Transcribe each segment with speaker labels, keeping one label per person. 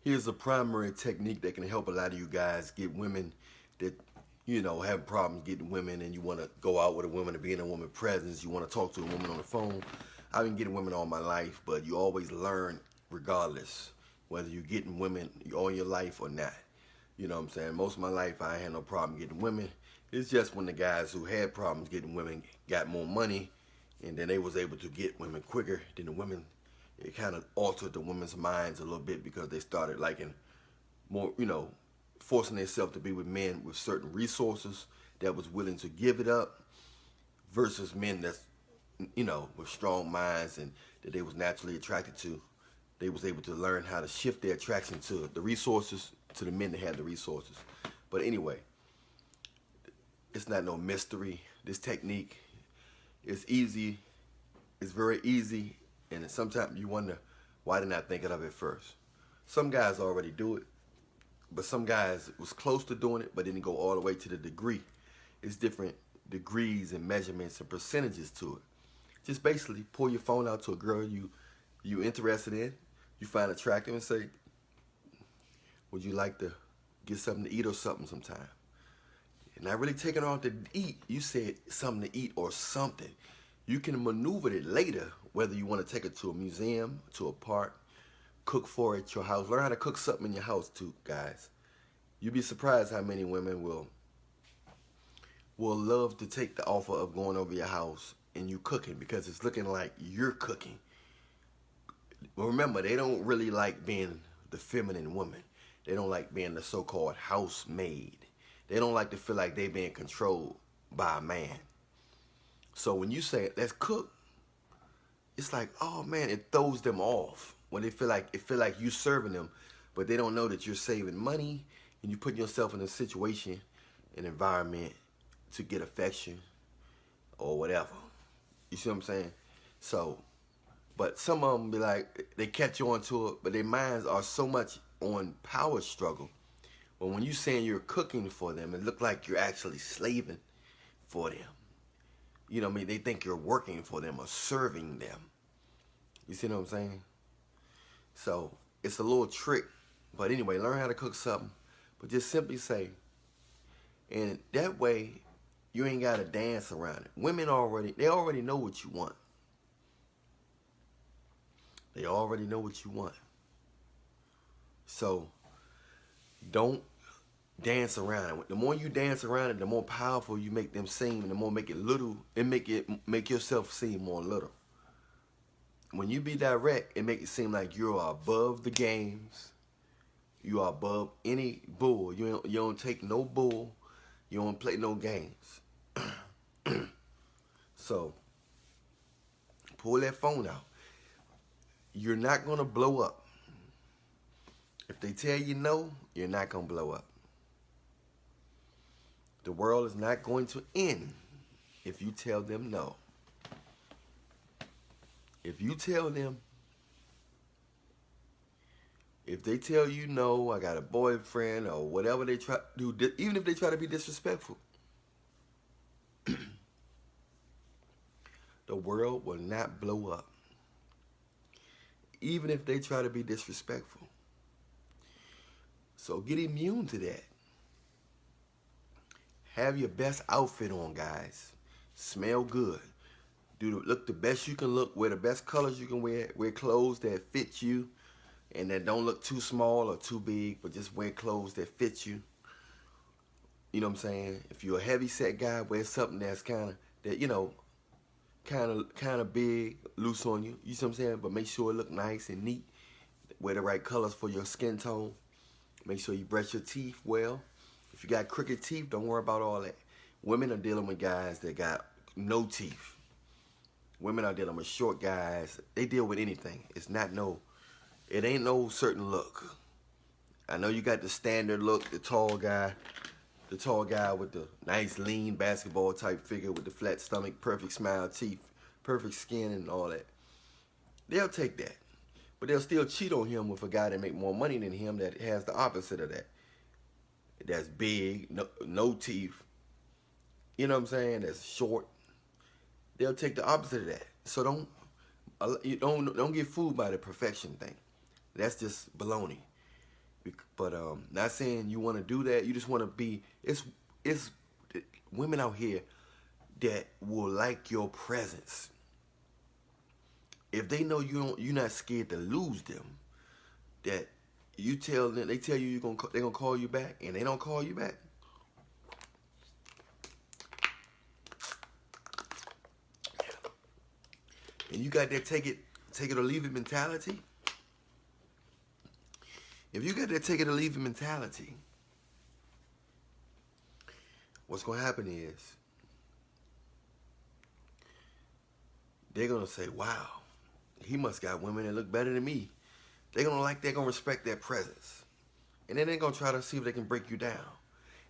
Speaker 1: Here's a primary technique that can help a lot of you guys get women that, have problems getting women, and you want to go out with a woman to be in a woman's presence. You want to talk to a woman on the phone. I've been getting women all my life, but you always learn regardless whether you're getting women all your life or not. You know what I'm saying? Most of my life, I ain't had no problem getting women. It's just when the guys who had problems getting women got more money, and then they was able to get women quicker than the women. It kind of altered the women's minds a little bit because they started liking more, forcing themselves to be with men with certain resources that was willing to give it up versus men that's, with strong minds and that they was naturally attracted to. They was able to learn how to shift their attraction to the resources to the men that had the resources. But anyway, it's not no mystery. This technique is easy. It's very easy, and sometimes you wonder why didn't I think of it first. Some guys already do it, but some guys was close to doing it, but didn't go all the way to the degree. It's different degrees and measurements and percentages to it. Just basically pull your phone out to a girl you interested in, you find attractive, and say, would you like to get something to eat or something sometime? And not really taking her out to eat. You said something to eat or something. You can maneuver it later, whether you want to take her to a museum, to a park, cook for her at your house. Learn how to cook something in your house too, guys. You'd be surprised how many women will love to take the offer of going over your house and you cooking because it's looking like you're cooking. But remember, they don't really like being the feminine woman. They don't like being the so-called housemaid. They don't like to feel like they're being controlled by a man. So when you say, let's cook, it's like, oh man, it throws them off. When they feel like you serving them, but they don't know that you're saving money and you put yourself in a situation, an environment to get affection or whatever. You see what I'm saying? So, but some of them be like, they catch on to it, but their minds are so much on power struggle. But when you saying you're cooking for them, it look like you're actually slaving for them. You know what I mean? They think you're working for them or serving them. You see what I'm saying? So it's a little trick. But anyway, learn how to cook something. But just simply say, and that way you ain't got to dance around it. Women they already know what you want. They already know what you want. So don't dance around it. The more you dance around it, the more powerful you make them seem, and the more make it little, and make yourself seem more little. When you be direct, it make it seem like you are above the games. You are above any bull. You don't take no bull. You don't play no games. So pull that phone out. You're not gonna blow up. If they tell you no, you're not gonna blow up. The world is not going to end if you tell them no. If you tell them, if they tell you no, I got a boyfriend or whatever they try to do, even if they try to be disrespectful, the world will not blow up. Even if they try to be disrespectful. So get immune to that. Have your best outfit on, guys. Smell good. Look the best you can look. Wear the best colors you can wear. Wear clothes that fit you and that don't look too small or too big, but just wear clothes that fit you. You know what I'm saying? If you're a heavy set guy, wear something that's kind of big, loose on you. You see what I'm saying? But make sure it look nice and neat. Wear the right colors for your skin tone. Make sure you brush your teeth well. If you got crooked teeth, don't worry about all that. Women are dealing with guys that got no teeth. Women are dealing with short guys. They deal with anything. It ain't no certain look. I know you got the standard look, the tall guy with the nice lean basketball type figure with the flat stomach, perfect smile, teeth, perfect skin and all that. They'll take that. But they'll still cheat on him with a guy that make more money than him that has the opposite of that. That's big, no teeth. You know what I'm saying? That's short. They'll take the opposite of that. So don't get fooled by the perfection thing. That's just baloney. But not saying you want to do that. You just want to be. It's women out here that will like your presence. If they know you're not scared to lose them, that you tell them, they tell you they're gonna call you back, and they don't call you back. And you got that take it or leave it mentality. If you got that take it or leave it mentality, what's gonna happen is they're gonna say, "Wow, he must got women that look better than me." They're gonna respect their presence, and then they're gonna try to see if they can break you down,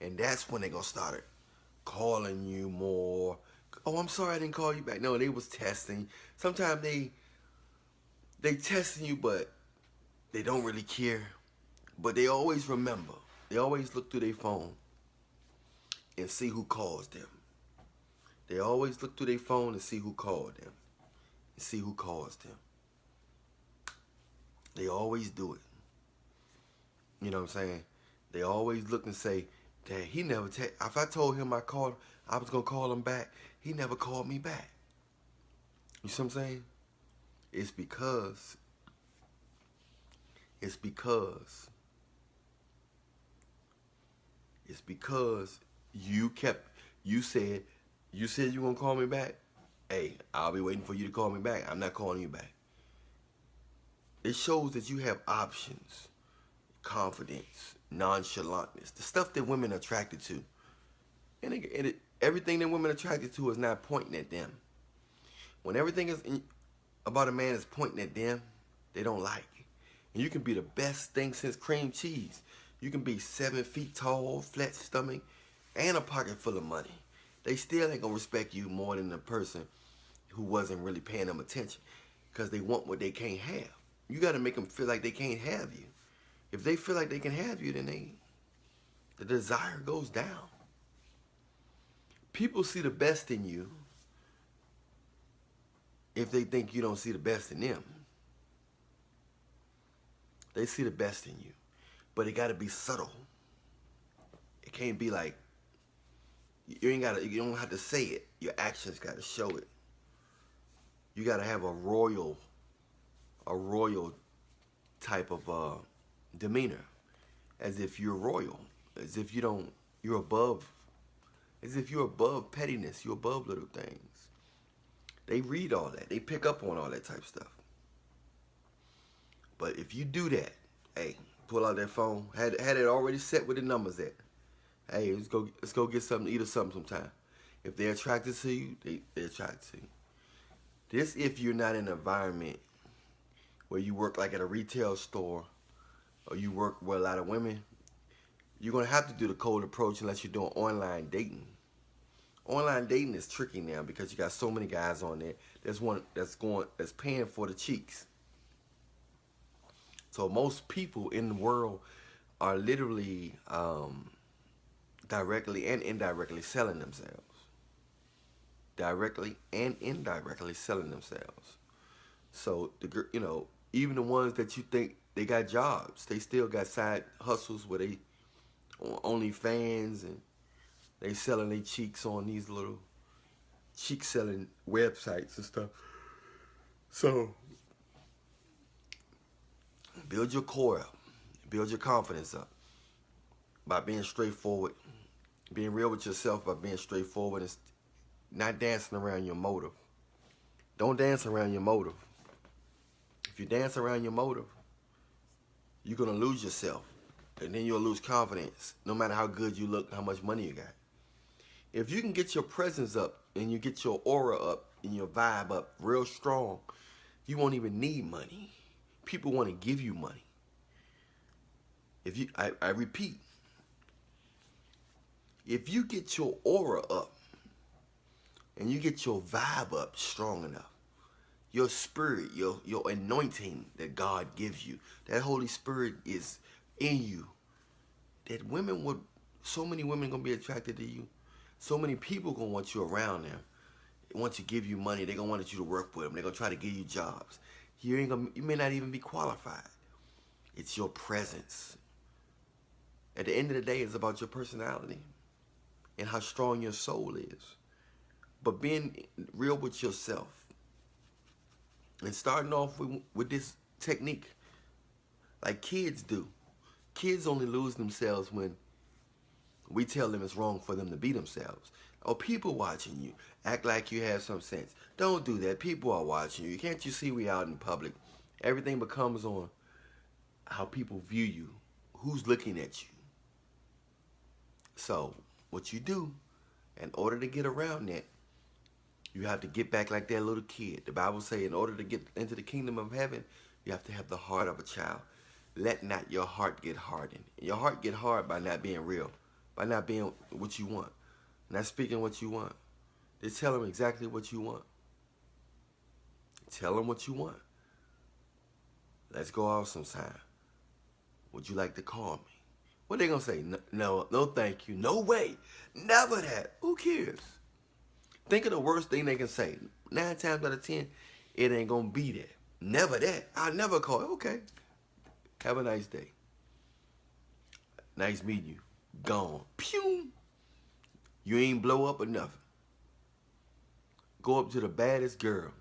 Speaker 1: and that's when they're gonna start calling you more. Oh, I'm sorry I didn't call you back. No, they was testing. Sometimes they testing you, but they don't really care. But they always remember. They always look through their phone and see who calls them. They always look through their phone and see who called them. And see who calls them. They always do it. You know what I'm saying? They always look and say, "Dad, he never if I told him I was gonna call him back, he never called me back." You see what I'm saying? It's because you said you gonna call me back. Hey, I'll be waiting for you to call me back. I'm not calling you back. It shows that you have options, confidence, nonchalantness, the stuff that women are attracted to. And everything that women are attracted to is not pointing at them. When everything about a man is pointing at them, they don't like it. And you can be the best thing since cream cheese. You can be 7 feet tall, flat stomach, and a pocket full of money. They still ain't gonna respect you more than the person who wasn't really paying them attention, because they want what they can't have. You got to make them feel like they can't have you. If they feel like they can have you, then the desire goes down. People see the best in you if they think you don't see the best in them. They see the best in you, but it got to be subtle. It can't be like you don't have to say it. Your actions got to show it. You got to have a royal type of demeanor, as if you're royal, as if you're above pettiness, you're above little things. They read all that. They pick up on all that type of stuff. But if you do that, hey, pull out that phone, had it already set with the numbers at. Hey, let's go get something to eat or something sometime. If they're attracted to you, they're attracted to you. This if you're not in an environment where you work like at a retail store, or you work with a lot of women, you're going to have to do the cold approach unless you're doing online dating. Online dating is tricky now because you got so many guys on there. There's one that's paying for the cheeks. So most people in the world are literally directly and indirectly selling themselves. Directly and indirectly selling themselves. So even the ones that you think they got jobs, they still got side hustles where they on OnlyFans and they selling their cheeks on these little cheek selling websites and stuff. So build your core up, build your confidence up by being straightforward, being real with yourself, by being straightforward and not dancing around your motive. Don't dance around your motive. If you dance around your motive, you're going to lose yourself. And then you'll lose confidence, no matter how good you look, how much money you got. If you can get your presence up and you get your aura up and your vibe up real strong, you won't even need money. People want to give you money. I repeat, if you get your aura up and you get your vibe up strong enough, your spirit, your anointing that God gives you, that Holy Spirit is in you, that so many women gonna be attracted to you. So many people gonna want you around them. They want to give you money. They gonna want you to work with them. They're gonna try to give you jobs. You may not even be qualified. It's your presence. At the end of the day, it's about your personality and how strong your soul is. But being real with yourself and starting off with this technique like kids do. Kids only lose themselves when we tell them it's wrong for them to be themselves. Oh, people watching you. Act like you have some sense. Don't do that. People are watching you. Can't you see we out in public? Everything becomes on how people view you. Who's looking at you? So, what you do, in order to get around that, you have to get back like that little kid. The Bible says in order to get into the kingdom of heaven, you have to have the heart of a child. Let not your heart get hardened. Your heart get hard by not being real, by not being what you want, not speaking what you want. Just tell them exactly what you want. Tell them what you want. Let's go out sometime. Would you like to call me? What they gonna say? No, no, thank you. No way. Never that. Who cares? Think of the worst thing they can say. 9 times out of 10, it ain't gonna be that. Never that. I'll never call. Okay. Have a nice day. Nice meeting you. Gone. Pew. You ain't blow up or nothing. Go up to the baddest girl.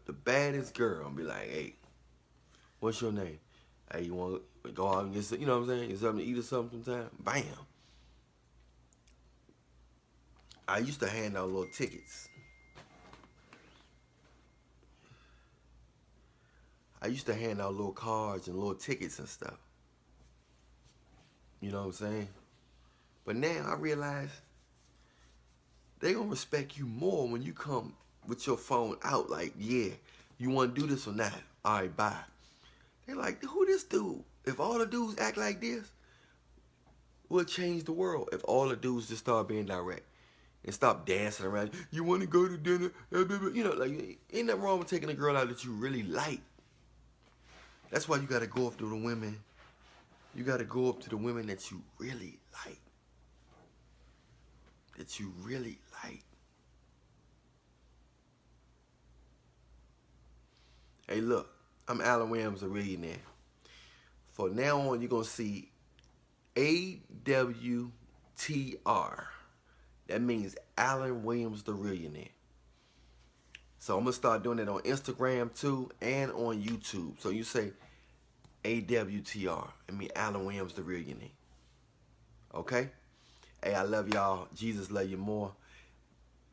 Speaker 1: The baddest girl and be like, hey, what's your name? Hey, you want to go out and get some, you know what I'm saying? Get something to eat or something sometime? Bam. I used to hand out little tickets. I used to hand out little cards and little tickets and stuff. You know what I'm saying? But now I realize they gonna respect you more when you come with your phone out like, yeah, you want to do this or not? All right, bye. They're like, who this dude? If all the dudes act like this, we'll change the world. If all the dudes just start being direct and stop dancing around. You want to go to dinner? You know, like, ain't nothing wrong with taking a girl out that you really like. That's why you got to go up to the women. You got to go up to the women that you really like. That you really like. Hey, look, I'm Allan Reallionaire Nation. From now on, you're going to see AWTR. That means Allan Williams the Reallionaire. So I'm going to start doing it on Instagram too and on YouTube. So you say AWTR. I mean Allan Williams the Reallionaire. Okay? Hey, I love y'all. Jesus love you more.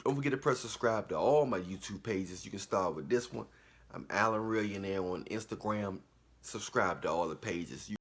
Speaker 1: Don't forget to press subscribe to all my YouTube pages. You can start with this one. I'm Allan Reallionaire on Instagram. Subscribe to all the pages.